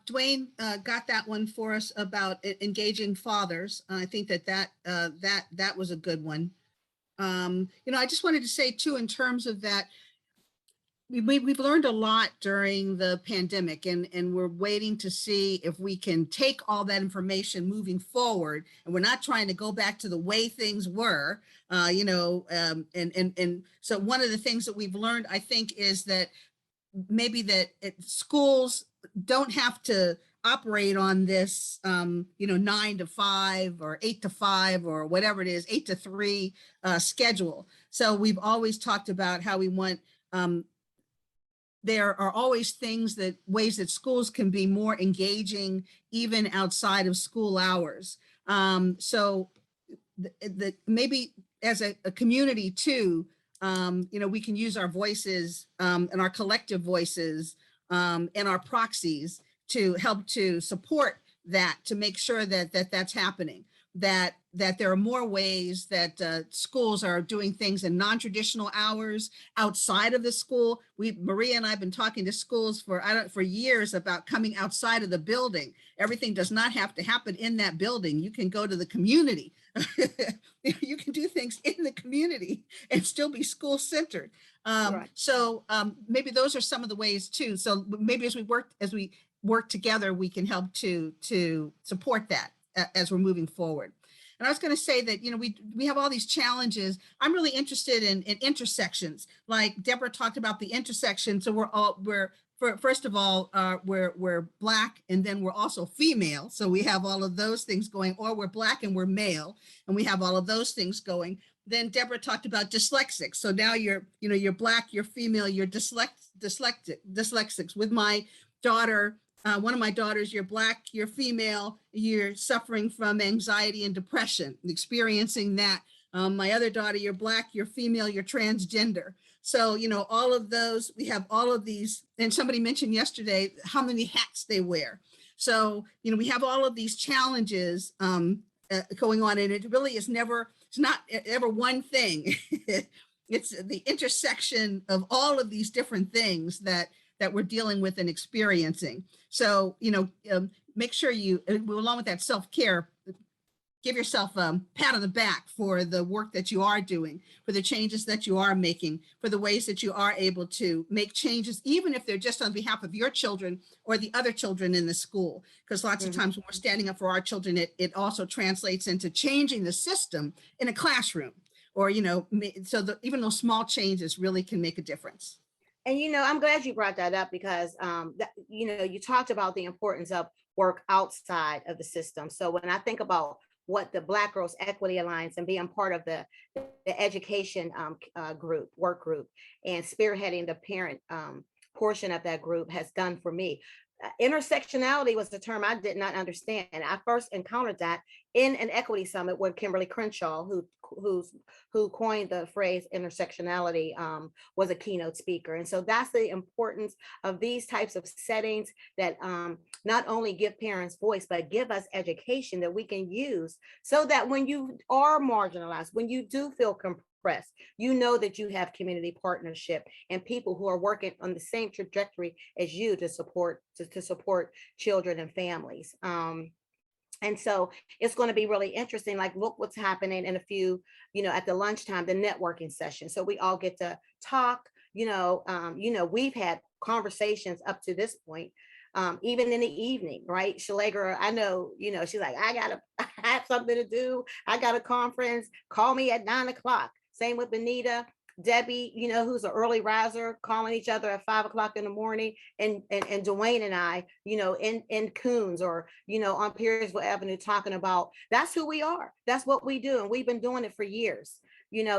Dwayne got that one for us about engaging fathers. I think that was a good one. I just wanted to say too, in terms of that, we've learned a lot during the pandemic, and we're waiting to see if we can take all that information moving forward. And we're not trying to go back to the way things were, and so one of the things that we've learned, I think, is that maybe that schools don't have to operate on this, 9 to 5 or 8 to 5 or whatever it is, 8 to 3 schedule. So we've always talked about how we want, there are always ways that schools can be more engaging even outside of school hours. So maybe as a community too, we can use our voices and our collective voices and our proxies to help to support that, to make sure that that's happening, that there are more ways that schools are doing things in non-traditional hours outside of the school. Maria and I have been talking to schools for years about coming outside of the building. Everything does not have to happen in that building. You can go to the community. You can do things in the community and still be school centered.
Right.
So maybe those are some of the ways too. So maybe as we work together, we can help to support that as we're moving forward. And I was going to say that, we have all these challenges. I'm really interested in intersections. Like Deborah talked about the intersection. So first of all, we're Black, and then we're also female. So we have all of those things going, or we're Black and we're male, and we have all of those things going. Then Deborah talked about dyslexic. So now you're Black, you're female, you're dyslexics. With my daughter, one of my daughters, you're Black, you're female, you're suffering from anxiety and depression, experiencing that. My other daughter, you're Black, you're female, you're transgender. So, all of those, we have all of these, and somebody mentioned yesterday how many hats they wear. So, we have all of these challenges going on, and it really is it's not ever one thing. It's the intersection of all of these different things that we're dealing with and experiencing. So, make sure you, along with that self-care, give yourself a pat on the back for the work that you are doing, for the changes that you are making, for the ways that you are able to make changes, even if they're just on behalf of your children or the other children in the school. Because lots of times when we're standing up for our children, it also translates into changing the system in a classroom, or, so even those small changes really can make a difference.
And I'm glad you brought that up because you talked about the importance of work outside of the system. So when I think about what the Black Girls Equity Alliance and being part of the education work group and spearheading the parent portion of that group has done for me. Intersectionality was the term I did not understand. And I first encountered that in an equity summit with Kimberly Crenshaw, who coined the phrase intersectionality, was a keynote speaker. And so that's the importance of these types of settings that not only give parents voice, but give us education that we can use so that when you are marginalized, when you do feel compressed, that you have community partnership and people who are working on the same trajectory as you to support children and families. And so it's going to be really interesting. Like, look what's happening in a few, at the lunchtime, the networking session. So we all get to talk. We've had conversations up to this point, even in the evening, right? Shalagra, I know, she's like, I have something to do. I got a conference. Call me at 9 o'clock. Same with Benita. Debbie, who's an early riser, calling each other at 5 o'clock in the morning, and Dwayne and I, in Coons or, on Perrysville Avenue, talking about that's who we are. That's what we do. And we've been doing it for years,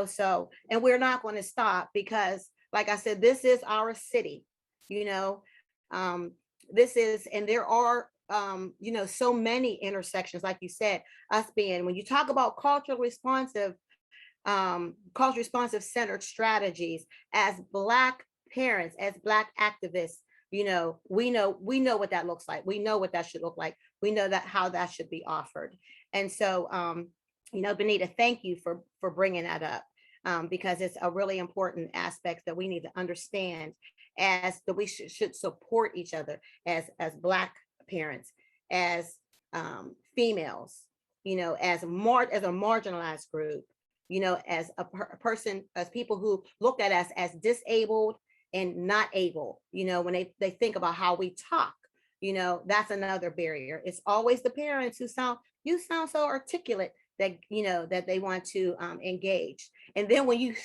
so, and we're not going to stop because, like I said, this is our city, this is, and there are, so many intersections, like you said, us being, when you talk about culturally responsive centered strategies as Black parents, as Black activists, we know what that looks like. We know what that should look like. We know that how that should be offered. And so, Benita, thank you for bringing that up, because it's a really important aspect that we need to understand as that we should support each other as Black parents, as females, as a marginalized group, as a person, as people who looked at us as disabled and not able, when they think about how we talk, that's another barrier. It's always the parents who you sound so articulate that, that they want to engage. And then when you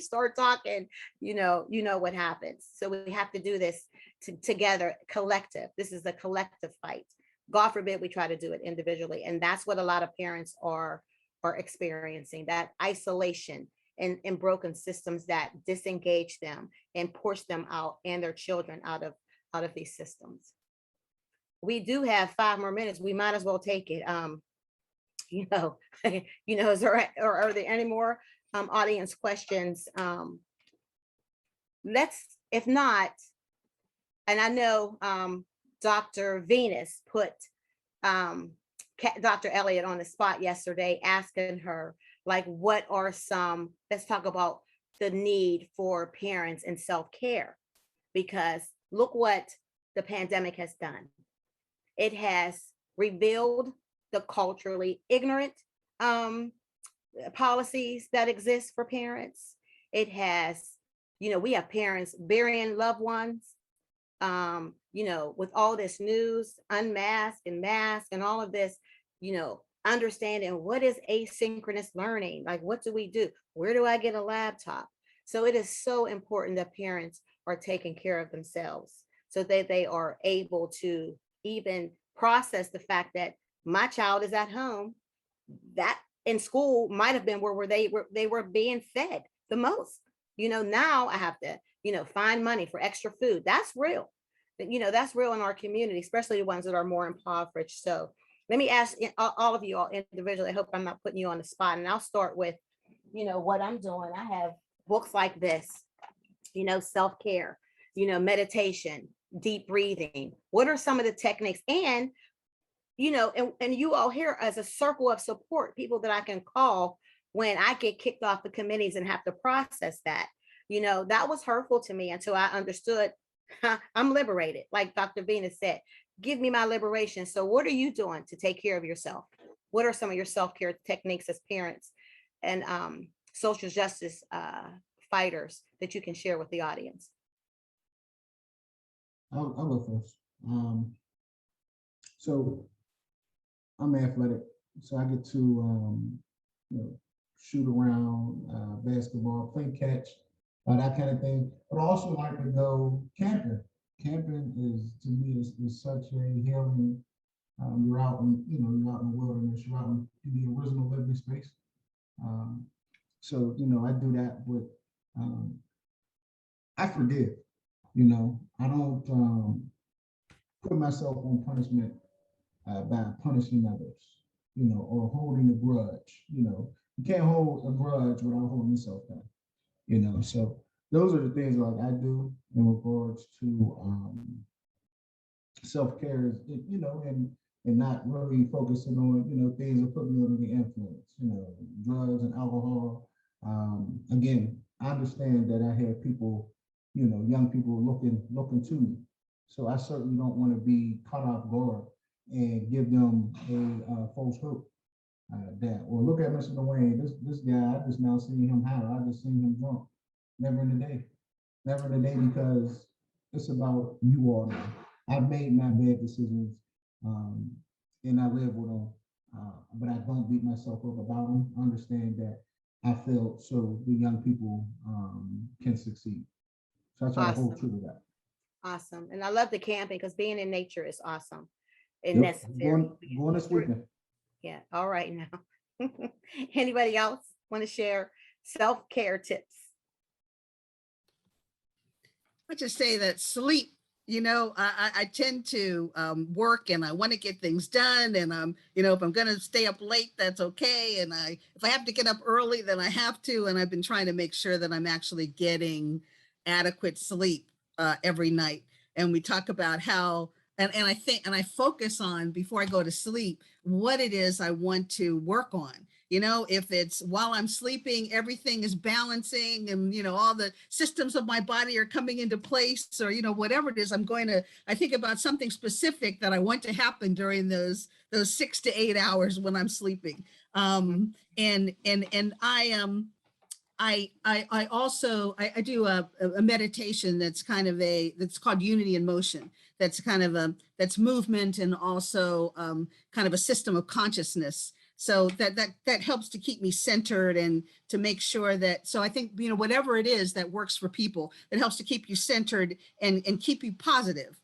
start talking, what happens. So we have to do this together, collective. This is a collective fight. God forbid we try to do it individually. And that's what a lot of parents are experiencing, that isolation and broken systems that disengage them and push them out and their children out of these systems. We do have 5 more minutes. We might as well take it. Is there, or are there any more audience questions? If not, and I know Dr. Venus put Dr. Elliott on the spot yesterday, asking her, like, what are some, let's talk about the need for parents and self-care, because look what the pandemic has done. It has revealed the culturally ignorant policies that exist for parents. It has, we have parents burying loved ones, with all this news, unmasked and masked and all of this, understanding what is asynchronous learning, like what do we do? Where do I get a laptop? So it is so important that parents are taking care of themselves so that they are able to even process the fact that my child is at home. That in school might have been where they were being fed the most. Now I have to, find money for extra food. That's real. That's real in our community, especially the ones that are more impoverished. So let me ask all of you all individually. I hope I'm not putting you on the spot. And I'll start with, what I'm doing. I have books like this, self-care, meditation, deep breathing. What are some of the techniques? And, and you all here as a circle of support, people that I can call when I get kicked off the committees and have to process that. That was hurtful to me until I understood I'm liberated. Like Dr. Venus said, give me my liberation. So what are you doing to take care of yourself? What are some of your self-care techniques as parents and social justice fighters that you can share with the audience?
I'll go first. So I'm athletic, so I get to shoot around basketball, play catch that kind of thing. But I also like to go camping. Camping is, to me, is such a healing. You're out in, you're out in the wilderness, you're out in the original living space. Um, so, I do that, but I forgive. I don't put myself on punishment by punishing others, or holding a grudge. You can't hold a grudge without holding yourself down. So those are the things like I do in regards to self-care, and not really focusing on, things that put me under the influence, drugs and alcohol. Again, I understand that I have people, young people looking to me. So I certainly don't want to be caught off guard and give them a false hope. That, or look at Mr. Dwayne, this guy, I just now seen him high, I just seen him drunk. Never in the day. Never in the day, because it's about you all now. I've made my bad decisions, and I live with them, but I don't beat myself up about them. I understand that I failed so the young people can succeed. So I try to hold true to that.
Awesome. And I love the camping because being in nature is awesome and
Yep.
necessary.
Going this weekend.
Yeah. All right now. Anybody else want to share self-care tips?
I just say that sleep, I tend to work and I want to get things done. And if I'm going to stay up late, that's okay. And if I have to get up early, then I have to. And I've been trying to make sure that I'm actually getting adequate sleep every night. And we talk about how, and I focus on, before I go to sleep, what it is I want to work on. If it's while I'm sleeping, everything is balancing and, all the systems of my body are coming into place, or, whatever it is, I think about something specific that I want to happen during those 6 to 8 hours when I'm sleeping. And I also do a meditation that's that's called Unity in Motion. That's that's movement and also kind of a system of consciousness. So that helps to keep me centered and to make sure that, so I think, whatever it is that works for people, it helps to keep you centered and keep you positive.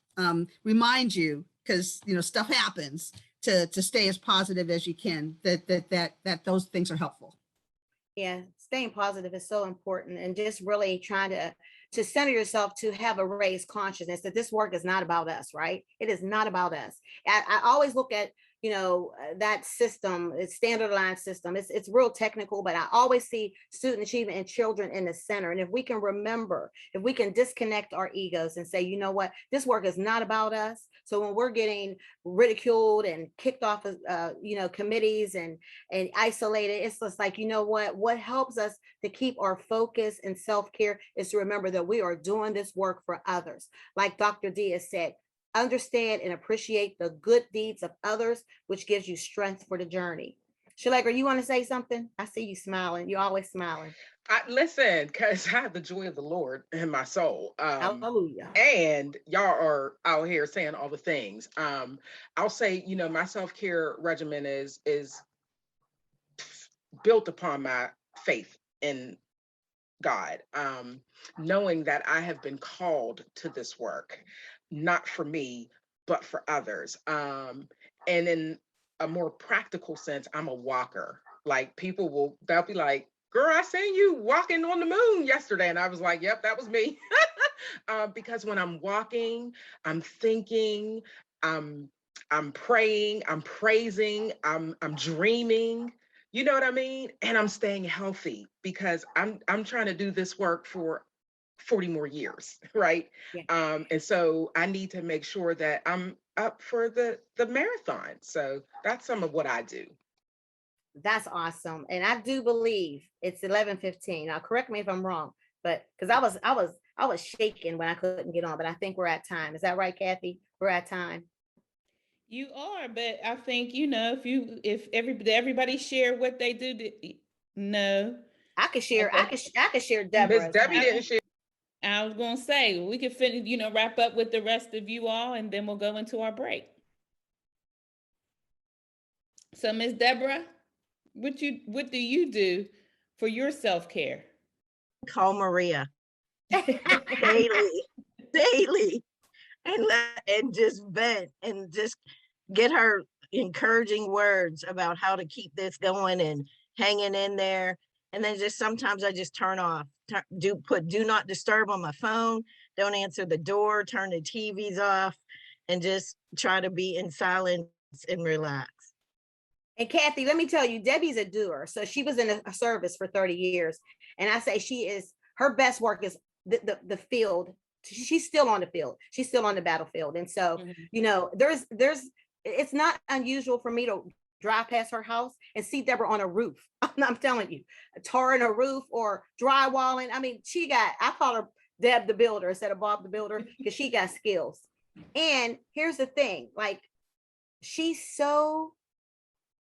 Remind you, because, stuff happens, to stay as positive as you can, that those things are helpful.
Yeah, staying positive is so important, and just really trying to center yourself to have a raised consciousness that this work is not about us, right? It is not about us. I always look at, that system, it's standardized system. It's real technical, but I always see student achievement and children in the center. And if we can remember, if we can disconnect our egos and say, you know what, this work is not about us. So when we're getting ridiculed and kicked off of, committees and isolated, it's just like, what helps us to keep our focus and self-care is to remember that we are doing this work for others. Like Dr. Diaz said, understand and appreciate the good deeds of others, which gives you strength for the journey. Shalegra, you want to say something? I see you smiling. You're always smiling.
Listen, because I have the joy of the Lord in my soul.
Hallelujah.
And y'all are out here saying all the things. I'll say, my self-care regimen is built upon my faith in God, knowing that I have been called to this work, not for me, but for others. And in a more practical sense, I'm a walker. Like they'll be like, girl, I seen you walking on the moon yesterday. And I was like, yep, that was me. Because when I'm walking, I'm thinking, I'm praying, I'm praising, I'm dreaming. You know what I mean? And I'm staying healthy because I'm trying to do this work for 40 more years, right?
Yeah.
And so I need to make sure that I'm up for the marathon. So that's some of what I do.
That's awesome. And I do believe it's 11:15. Now correct me if I'm wrong, but because I was shaking when I couldn't get on, but I think we're at time. Is that right, Kathy? We're at time.
You are, but I think, if everybody share what they do, no.
I could share, I could share
Miss
Deborah's.
Debbie didn't share.
I was gonna say, we could finish, wrap up with the rest of you all, and then we'll go into our break. So Miss Deborah, what do you do for your self-care?
Call Maria. daily, daily, and just vent and just get her encouraging words about how to keep this going and hanging in there. And then just sometimes I just turn off, put do not disturb on my phone, don't answer the door, turn the TVs off, and just try to be in silence and relax.
And Kathy, let me tell you, Debbie's a doer. So she was in a service for 30 years. And I say her best work is the field. She's still on the field. She's still on the battlefield. And so, you know, it's not unusual for me to drive past her house and see Deborah on a roof. I'm telling you, tarring a roof or drywalling. I mean, I call her Deb the Builder instead of Bob the Builder, because she got skills. And here's the thing, like, she's so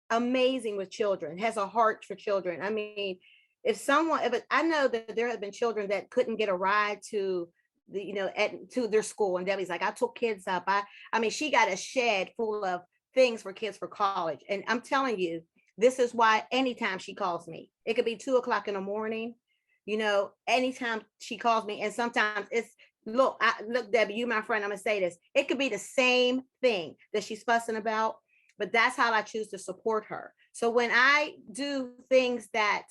amazing with children, has a heart for children. I mean, I know that there have been children that couldn't get a ride to to their school, and Debbie's like, I took kids up. I mean, she got a shed full of things for kids for college. And I'm telling you, this is why anytime she calls me, it could be 2:00 in the morning, anytime she calls me. And sometimes it's, look, Debbie, you my friend, I'm gonna say this. It could be the same thing that she's fussing about, but that's how I choose to support her. So when I do things that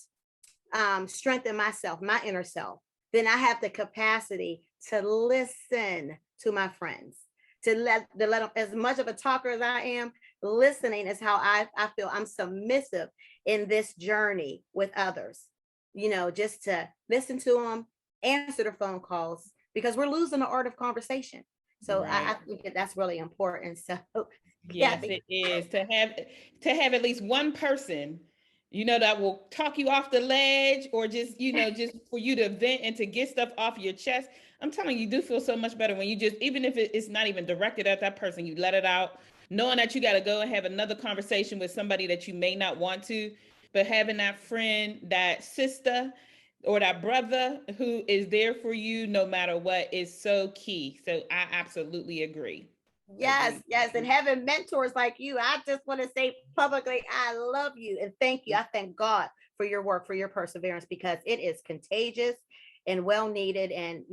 strengthen myself, my inner self, then I have the capacity to listen to my friends, to let them, as much of a talker as I am, listening is how I feel I'm submissive in this journey with others, just to listen to them, answer the phone calls, because we're losing the art of conversation. So I think that's really important. So
yes, it is to have at least one person, that will talk you off the ledge, or just, just for you to vent and to get stuff off your chest. I'm telling you, do feel so much better when you just, even if it's not even directed at that person, you let it out, knowing that you got to go and have another conversation with somebody that you may not want to, but having that friend, that sister, or that brother who is there for you no matter what is so key. So I absolutely agree.
Yes. And having mentors like you, I just want to say publicly, I love you and thank you. I thank God for your work, for your perseverance, because it is contagious and well needed. And,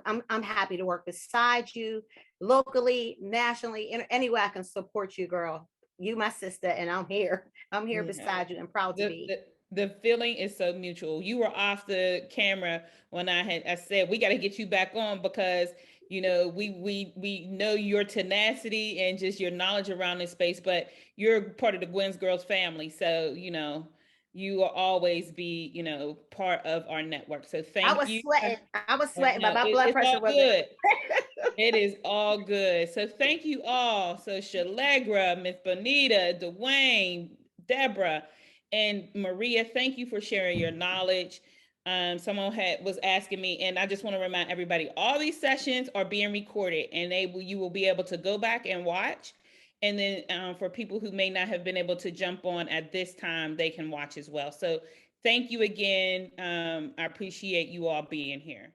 I'm happy to work beside you locally, nationally, any way I can support you, girl. You, my sister, and I'm here beside you and proud to be.
The feeling is so mutual. You were off the camera when I said, we got to get you back on, because we know your tenacity and just your knowledge around this space, but you're part of the Gwen's Girls family. So, you will always be, part of our network. So thank you.
I was sweating, but my blood pressure was
good. It is all good. So thank you all. So Shalegra, Miss Bonita, Dwayne, Deborah, and Maria, thank you for sharing your knowledge. Someone was asking me, and I just want to remind everybody, all these sessions are being recorded, and you will be able to go back and watch. And then for people who may not have been able to jump on at this time, they can watch as well. So thank you again. I appreciate you all being here.